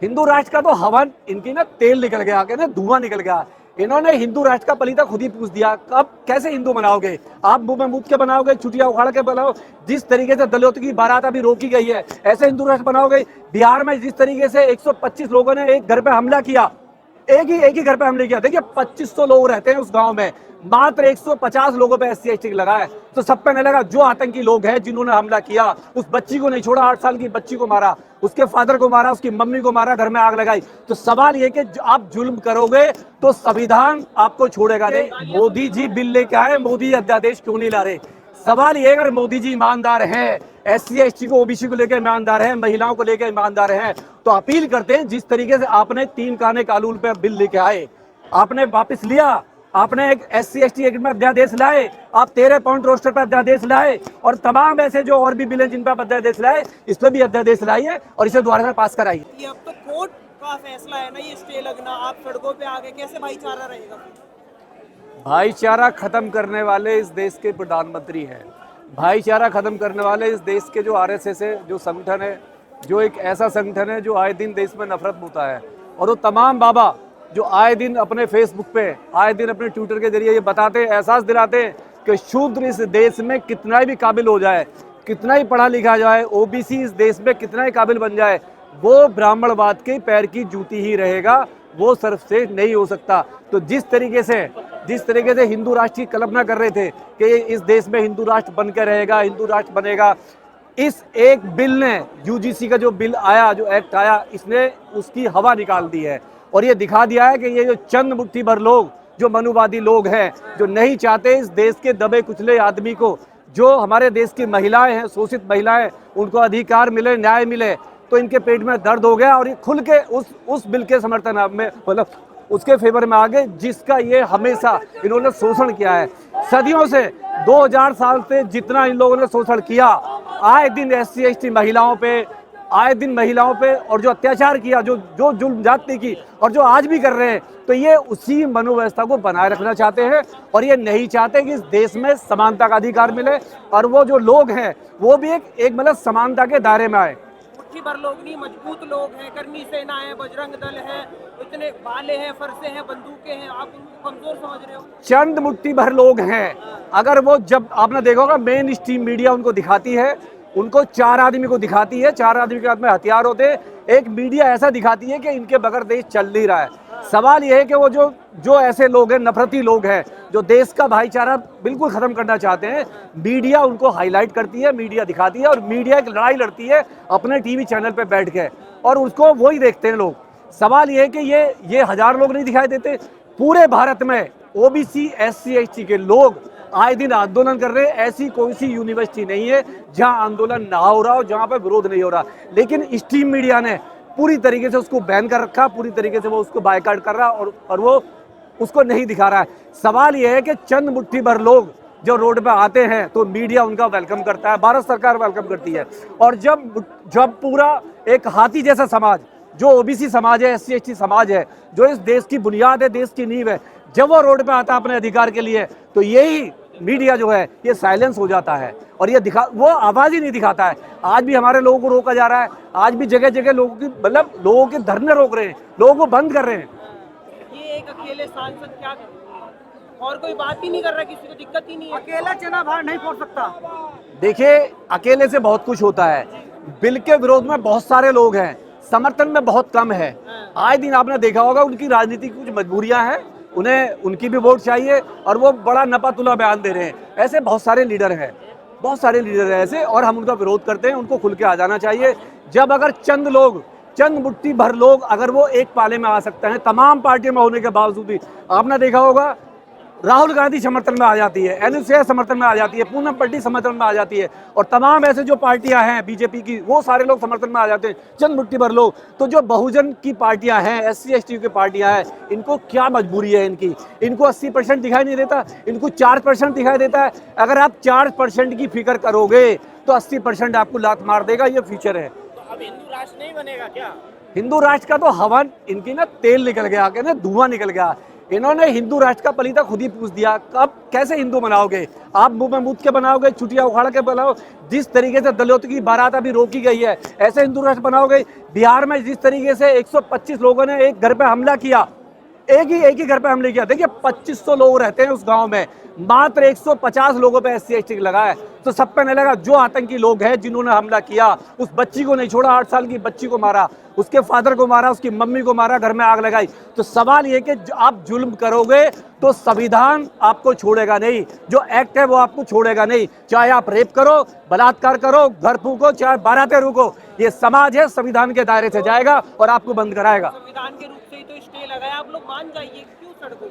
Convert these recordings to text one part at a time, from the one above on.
हिंदू राष्ट्र का तो हवा इनकी ना तेल निकल गया, कहते हैं धुआं निकल गया। इन्होंने हिंदू राष्ट्र का पलीता खुद ही पूछ दिया। अब कैसे हिंदू बनाओगे आप? मुंह में मूत के बनाओगे, छुट्टियां उखाड़ के बनाओ। जिस तरीके से दलितों की बारात अभी रोकी गई है, ऐसे हिंदू राष्ट्र बनाओगे? बिहार में जिस तरीके से 125 लोगों ने एक घर पे हमला किया, एक ही घर पे हमले किया। देखिए 2500 लोग रहते हैं उस गांव में, मात्र 150 लोगों पे SC ST लगा है। तो सब पे नहीं लगा। जो आतंकी लोग हैं जिन्होंने हमला किया, उस बच्ची को नहीं छोड़ा, 8 साल की बच्ची को मारा, उसके फादर को मारा, उसकी मम्मी को मारा, घर में आग लगाई। तो सवाल ये कि आप जुल्म करोगे तो संविधान आपको छोड़ेगा नहीं। मोदी जी बिल लेके आए, मोदी अध्यादेश क्यों नहीं ला रहे? सवाल ये, अगर मोदी जी ईमानदार हैं, SC ST को OBC को लेकर ईमानदार हैं, महिलाओं को लेकर ईमानदार हैं, तो अपील करते हैं जिस तरीके से आपने 3 काने कानून पे बिल लेके आए, आपने वापस लिया, आपने एक SC ST एक्ट में अध्यादेश लाए, आप 13 पॉइंट रोस्टर पर अध्यादेश लाए, और तमाम ऐसे जो और भी बिल हैं जिन पर अध्यादेश लाए, इस पर भी अध्यादेश लाइए और इसे दोबारा से पास कराइए। अब तो कोर्ट का फैसला है ना, ये स्टे लगना, आप सड़कों पे आ गए, कैसे भाईचारा रहेगा? भाईचारा खत्म करने वाले इस देश के प्रधानमंत्री हैं। भाईचारा खत्म करने वाले इस देश के जो RSS है, जो संगठन है, जो एक ऐसा संगठन है जो आए दिन देश में नफरत होता है। और वो तमाम बाबा जो आए दिन अपने फेसबुक पे, आए दिन अपने ट्विटर के जरिए ये बताते, एहसास दिलाते हैं कि शूद्र इस देश में कितना भी काबिल हो जाए, कितना ही पढ़ा लिखा जाए, OBC इस देश में कितना ही काबिल बन जाए, वो ब्राह्मणवाद के पैर की जूती ही रहेगा, वो सर्वश्रेष्ठ नहीं हो सकता। तो जिस तरीके से हिंदू राष्ट्र की कल्पना कर रहे थे कि इस देश में हिंदू राष्ट्र बनकर रहेगा, हिंदू राष्ट्र बनेगा, इस एक बिल ने, UGC का जो बिल आया, जो एक्ट आया, इसने उसकी हवा निकाल दी है। और ये दिखा दिया है कि ये जो चंद मुट्ठी भर लोग, जो मनुवादी लोग हैं, जो नहीं चाहते इस देश के दबे कुचले आदमी को, जो हमारे देश की महिलाएं हैं, शोषित महिलाएं, उनको अधिकार मिले, न्याय मिले, तो इनके पेट में दर्द हो गया और ये खुल के उस बिल के समर्थन में, मतलब उसके फेवर में आ गए, जिसका ये हमेशा इन्होंने शोषण किया है। सदियों से, 2000 साल से जितना इन लोगों ने शोषण किया, आए दिन SC ST महिलाओं पे, आए दिन महिलाओं पे, और जो अत्याचार किया, जो जुल्म जाति की, और जो आज भी कर रहे हैं, तो ये उसी मनोव्यवस्था को बनाए रखना चाहते हैं। और ये नहीं चाहते कि इस देश में समानता का अधिकार मिले, और वो जो लोग हैं वो भी एक मतलब समानता के दायरे में आए। मुट्ठी भर लोग नहीं, मजबूत लोग हैं, कर्मी सेना है, बजरंग दल है, इतने बाले हैं, फरसे हैं, बंदूकें हैं, आप उनको कमजोर समझ रहे हो? चंद मुट्ठी भर लोग हैं। अगर वो, जब आपने देखा होगा मेन स्ट्रीम मीडिया उनको दिखाती है, उनको 4 आदमी को दिखाती है, 4 आदमी के हाथ में हथियार होते हैं, एक मीडिया ऐसा दिखाती है कि इनके बगैर देश चल नहीं रहा है। सवाल यह है कि वो जो ऐसे लोग हैं, नफरती लोग हैं, जो देश का भाईचारा बिल्कुल खत्म करना चाहते हैं, मीडिया उनको हाईलाइट करती है, मीडिया दिखाती है, और मीडिया एक लड़ाई लड़ती है अपने TV चैनल पे बैठ के, और उसको वही देखते हैं लोग। सवाल ये है कि ये 1000 लोग नहीं दिखाई देते। पूरे भारत में OBC SC ST के लोग आए दिन आंदोलन कर रहे हैं। ऐसी कोई सी यूनिवर्सिटी नहीं है जहां आंदोलन ना हो रहा हो, जहां पर विरोध नहीं हो रहा, लेकिन स्ट्रीम मीडिया ने पूरी तरीके से उसको बैन कर रखा, पूरी तरीके से वो उसको बायकॉट कर रहा, और वो उसको नहीं दिखा रहा है। सवाल ये है कि चंद मुट्ठी भर लोग जो रोड पे आते हैं तो मीडिया उनका वेलकम करता है, भारत सरकार वेलकम करती है। और जब पूरा एक हाथी जैसा समाज, जो OBC समाज है, SC ST समाज है, जो इस देश की बुनियाद है, देश की नींव है, जब वो रोड पे आता है अपने अधिकार के लिए, तो यही मीडिया जो है ये साइलेंस हो जाता है, और ये वो आवाज ही नहीं दिखाता है। आज भी हमारे लोगों को रोका जा रहा है, आज भी जगह जगह लोगों की, मतलब लोगों के धरने रोक रहे हैं, लोगों को बंद कर रहे हैं। ये एक अकेले सांसद क्या कर, और कोई बात ही नहीं कर रहा, किसी को दिक्कत ही नहीं है, अकेला चना बाहर नहीं फोड़ सकता। देखिए अकेले से बहुत कुछ होता है। बिल के विरोध में बहुत सारे लोग हैं, समर्थन में बहुत कम है। आए दिन आपने देखा होगा उनकी राजनीतिक कुछ मजबूरियां हैं, उन्हें उनकी भी वोट चाहिए, और वो बड़ा नपातुला बयान दे रहे हैं। ऐसे बहुत सारे लीडर हैं, बहुत सारे लीडर हैं ऐसे, और हम उनका विरोध करते हैं। उनको खुल के आ जाना चाहिए। जब अगर चंद मुट्ठी भर लोग अगर वो एक पाले में आ सकते हैं, तमाम पार्टियों में होने के बावजूद भी, आपने देखा होगा राहुल गांधी समर्थन में आ जाती है, अनुसूया समर्थन में आ जाती है, पूनम पट्टी समर्थन में आ जाती है, और तमाम ऐसे जो पार्टियां हैं BJP की, वो सारे लोग समर्थन में आ जाते हैं, चंद मुट्ठी भर लोग। तो जो बहुजन की पार्टियां हैं, SC ST की पार्टियां हैं, इनको क्या मजबूरी है इनको 80% दिखाई नहीं देता, इनको 4% दिखाई देता है। अगर आप 4% की फिक्र करोगे तो 80% आपको लात मार देगा, ये फ्यूचर है। तो अब हिंदू राष्ट्र नहीं बनेगा क्या? हिंदू राष्ट्र का तो हवा इनकी ना तेल निकल गया, कहते हैं धुआं निकल गया। इन्होंने हिंदू राष्ट्र का पलीता खुद ही पूछ दिया। कब कैसे हिंदू बनाओगे आप? मुंह में मूत के बनाओगे, छुटिया उखाड़ के बनाओ। जिस तरीके से दलितों की बारात अभी रोकी गई है, ऐसे हिंदू राष्ट्र बनाओगे? बिहार में जिस तरीके से 125 लोगों ने एक घर पे हमला किया, एक ही घर पे हमले किया। देखिए 2500 लोग रहते हैं उस गांव में, मात्र 150 लोगों पे SC ST लगा है। तो सब पे नहीं लगा। जो आतंकी लोग हैं जिन्होंने हमला किया, उस बच्ची को नहीं छोड़ा, 8 साल की बच्ची को मारा, उसके फादर को मारा, उसकी मम्मी को मारा, घर में आग लगाई। तो सवाल ये कि आप जुल्म करोगे तो संविधान आपको छोड़ेगा नहीं, जो एक्ट है वो आपको छोड़ेगा नहीं। चाहे आप रेप करो, बलात्कार करो, घर फूको, चाहे बारातें रुको, ये समाज है, संविधान के दायरे से जाएगा और आपको बंद कराएगा। संविधान के रूप से ही तो स्टे लगाया, आप लोग मान जाइए, क्यों सड़कों?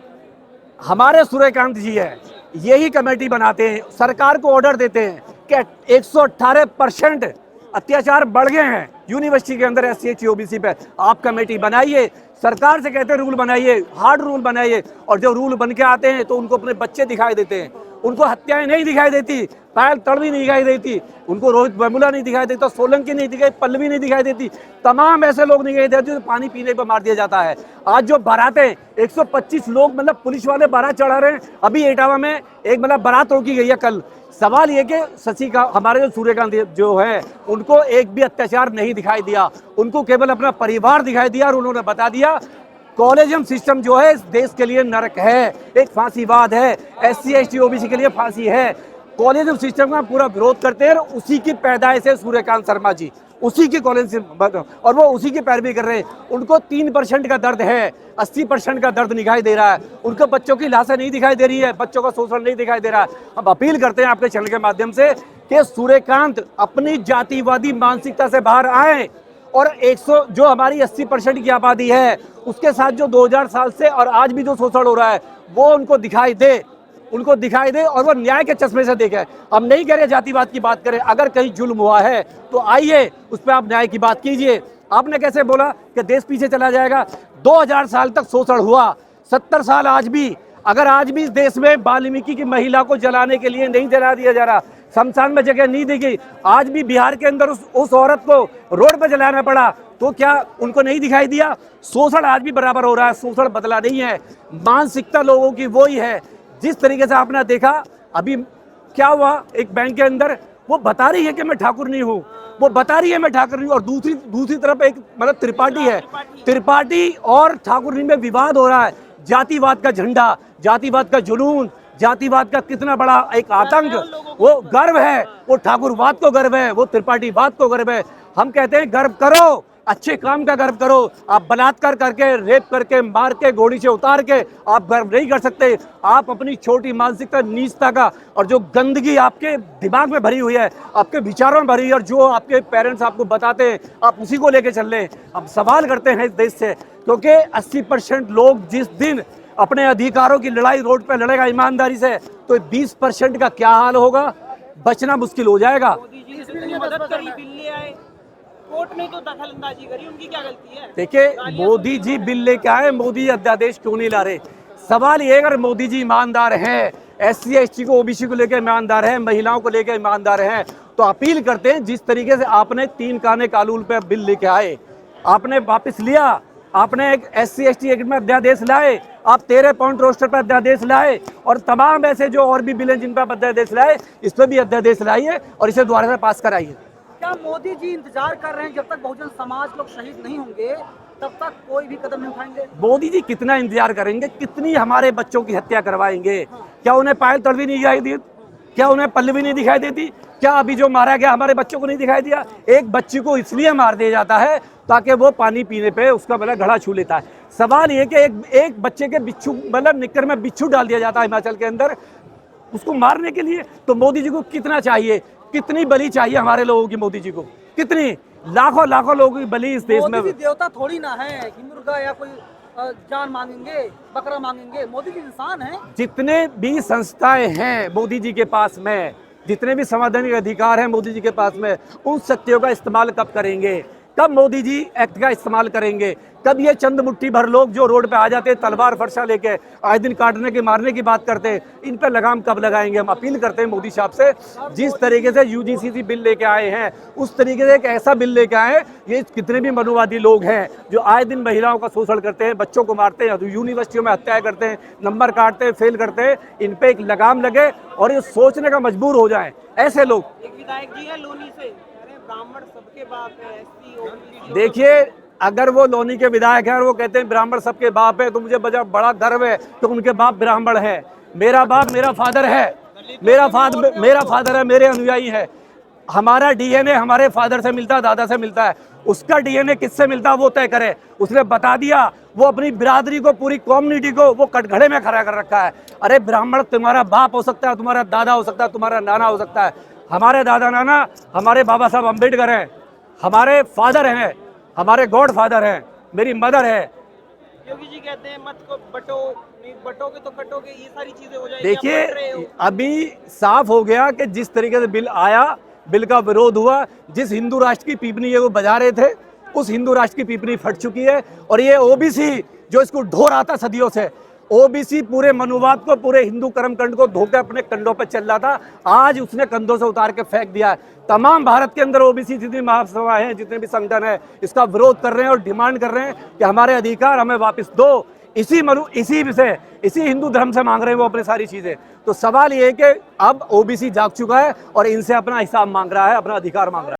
हमारे सूर्यकांत जी है, यही कमेटी बनाते हैं, सरकार को ऑर्डर देते हैं कि 118% अत्याचार बढ़ गए हैं यूनिवर्सिटी के अंदर SC ST OBC पे। आप कमेटी बनाइए, सरकार से कहते हैं रूल बनाइए, हार्ड रूल बनाइए। और जो रूल बन के आते हैं तो उनको अपने बच्चे दिखाई देते हैं, उनको हत्याएं नहीं दिखाई देती, पायल तड़वी नहीं दिखाई देती, उनको रोहित वेमुला नहीं दिखाई देता, सोलंकी नहीं दिखाई, पल्लवी नहीं दिखाई देती, तमाम ऐसे लोग नहीं दिखाई देते जो पानी पीने पर मार दिया जाता है। आज जो बारातें 125 लोग मतलब पुलिस वाले बारात चढ़ा रहे हैं, अभी एटावा में एक मतलब बारात रोकी गई है कल। सवाल ये कि शशि का हमारे जो सूर्यकांत जो है उनको एक भी अत्याचार नहीं दिखाई दिया, उनको केवल अपना परिवार दिखाई दिया और उन्होंने बता दिया कॉलेजियम सिस्टम जो है इस देश के लिए नरक है, एक फांसीवाद है, SC ST OBC के लिए फांसी है। कॉलेजियम सिस्टम का पूरा विरोध करते हैं और उसी की पैदाइश है सूर्यकांत शर्मा जी, उसी की कॉलेज और वो उसी की पैरवी कर रहे हैं। उनको 3% का दर्द है, 80% का दर्द दिखाई दे रहा है। उनको बच्चों की लाशें नहीं दिखाई दे रही है, बच्चों का शोषण नहीं दिखाई दे रहा है। हम अपील करते हैं आपके चैनल के माध्यम से कि सूर्यकांत अपनी जातिवादी मानसिकता से बाहर आए और 100 जो हमारी 80% की आबादी है उसके साथ जो 2000 साल से और आज भी जो शोषण हो रहा है वो उनको दिखाई दे, उनको दिखाई दे और वो न्याय के चश्मे से देखे। हम नहीं कह रहे जातिवाद की बात करें, अगर कहीं जुल्म हुआ है तो आइए उस पर आप न्याय की बात कीजिए। आपने कैसे बोला कि देश पीछे चला जाएगा? 2000 साल तक शोषण हुआ, 70 साल आज भी, अगर आज भी इस देश में वाल्मीकि की महिला को जलाने के लिए नहीं जला दिया जा रहा, शमशान में जगह नहीं दी गई, आज भी बिहार के अंदर उस औरत को रोड पर जलाना पड़ा, तो क्या उनको नहीं दिखाई दिया? शोषण आज भी बराबर हो रहा है, शोषण बदला नहीं है, मानसिकता लोगों की वही है। जिस तरीके से आपने देखा अभी क्या हुआ एक बैंक के अंदर, वो बता रही है कि मैं ठाकुर नहीं हूँ, वो बता रही है मैं ठाकुर नहीं हूँ, और दूसरी तरफ एक मतलब त्रिपाठी है, त्रिपाठी और ठाकुरनी में विवाद हो रहा है। जातिवाद का झंडा, जातिवाद का जुनून, जातिवाद का कितना बड़ा एक आतंक, वो गर्व है, वो ठाकुरवाद को गर्व है, वो त्रिपाठीवाद को गर्व है। हम कहते हैं गर्व करो, अच्छे काम का गर्व करो। आप बलात्कार करके, रेप करके, मार के, घोड़ी से उतार के आप गर्व नहीं कर सकते। आप अपनी छोटी मानसिकता, नीचता का और जो गंदगी आपके दिमाग में भरी हुई है, आपके विचारों में भरी हुई है और जो आपके पेरेंट्स आपको बताते हैं, आप उसी को लेके चल रहे हैं। हम सवाल करते हैं इस देश से, क्योंकि 80% लोग जिस दिन अपने अधिकारों की लड़ाई रोड पे लड़ेगा ईमानदारी से, तो 20% का क्या हाल होगा? बचना मुश्किल हो जाएगा। मोदी जी ने मदद करी, बिल ले आए, कोर्ट ने तो दखल अंदाजी करी, उनकी क्या गलती है? देखिए मोदी जी बिल लेके आए, मोदी अध्यादेश क्यों नहीं ला रहे? सवाल ये, अगर मोदी जी ईमानदार हैं, SC ST को OBC को लेकर ईमानदार हैं, महिलाओं को लेकर ईमानदार हैं, तो अपील करते हैं जिस तरीके से आपने 3 काने कानून पे बिल लेके आए, आपने वापस लिया, आपने एक SC ST एक्ट में अध्यादेश लाए, आप 13 पॉइंट रोस्टर पर अध्यादेश लाए और तमाम ऐसे जो और भी बिल हैं जिन पर अध्यादेश लाए, इस पर भी अध्यादेश लाइए और इसे दोबारा से पास कराइए। क्या मोदी जी इंतजार कर रहे हैं जब तक बहुजन समाज लोग शहीद नहीं होंगे तब तक कोई भी कदम नहीं उठाएंगे? मोदी जी कितना इंतजार करेंगे? कितनी हमारे बच्चों की हत्या करवाएंगे? क्या उन्हें पायल तड़वी नहीं दिखाई दी? क्या उन्हें पल्लवी नहीं दिखाई देती? क्या अभी जो मारा गया हमारे बच्चों को नहीं दिखाई दिया? एक बच्ची को इसलिए मार दिया जाता है ताकि वो पानी पीने पे उसका मतलब घड़ा छू लेता है। सवाल ये कि एक बच्चे के बिच्छू मतलब निक्कर में बिच्छू डाल दिया जाता है हिमाचल के अंदर उसको मारने के लिए। तो मोदी जी को कितना चाहिए, कितनी बलि चाहिए हमारे लोगों की? मोदी जी को कितनी लाखों लोगों की बलि इस देश में। मोदी जी देवता थोड़ी ना है कि मुर्गा या कोई जान मांगेंगे, बकरा मांगेंगे। मोदी जी इंसान है। जितने भी संस्थाएं हैं मोदी जी के पास में, जितने भी संवैधानिक अधिकार हैं मोदी जी के पास में, उन शक्तियों का इस्तेमाल कब करेंगे? कब मोदी जी एक्ट का इस्तेमाल करेंगे? कब ये चंद मुट्ठी भर लोग जो रोड पे आ जाते हैं तलवार फरसा लेके, आए दिन काटने की मारने की बात करते हैं, इन पे लगाम कब लगाएंगे? हम अपील करते हैं मोदी साहब से, जिस तरीके से यूजीसी बिल लेके आए हैं उस तरीके से एक ऐसा बिल लेके आए। ये कितने भी मनुवादी लोग हैं जो आए दिन महिलाओं का शोषण करते हैं, बच्चों को मारते हैं, यूनिवर्सिटियों में हत्याएं करते हैं, नंबर काटते हैं, फेल करते हैं, इन पे एक लगाम लगे और ये सोचने का मजबूर हो जाए ऐसे लोग। एक विधायक जी है लोनी से, अरे ब्राह्मण सबके बाप है, एससी ओबीसी। देखिए, अगर वो लोनी के विधायक हैं और वो कहते हैं ब्राह्मण सबके बाप है, तो मुझे बड़ा गर्व है तो उनके बाप ब्राह्मण है। मेरा बाप मेरा फादर है, मेरा फादर है, मेरे अनुयायी है। हमारा डीएनए हमारे फादर से मिलता है, दादा से मिलता है। उसका डीएनए किससे मिलता है वो तय करे। उसने बता दिया, वो अपनी बिरादरी को, पूरी कम्युनिटी को वो कटघरे में खड़ा कर रखा है। अरे ब्राह्मण तुम्हारा बाप हो सकता है, तुम्हारा दादा हो सकता है, तुम्हारा नाना हो सकता है। हमारे दादा नाना हमारे बाबा साहब अम्बेडकर हैं, हमारे फादर हैं, हमारे गॉड फादर हैं, मेरी मदर है। योगी जी कहते हैं मत को बटो, नहीं बटोगे तो कटोगे, ये सारी चीजें हो जाएगी। देखिए, अभी साफ हो गया कि जिस तरीके से बिल आया, बिल का विरोध हुआ, जिस हिंदू राष्ट्र की पीपनी ये वो बजा रहे थे, उस हिंदू राष्ट्र की पीपनी फट चुकी है। और ये ओबीसी जो इसको ढो रहा था सदियों से, ओबीसी पूरे मनुवाद को, पूरे हिंदू कर्मकांड को धोकर अपने कंधों पर चल रहा था, आज उसने कंधों से उतार के फेंक दिया है। तमाम भारत के अंदर ओबीसी जितनी महासभाएं हैं, जितने भी संगठन है, इसका विरोध कर रहे हैं और डिमांड कर रहे हैं कि हमारे अधिकार हमें वापस दो। इसी हिंदू धर्म से मांग रहे हैं वो अपनी सारी चीजें। तो सवाल ये है कि अब ओबीसी जाग चुका है और इनसे अपना हिसाब मांग रहा है, अपना अधिकार मांग रहा है।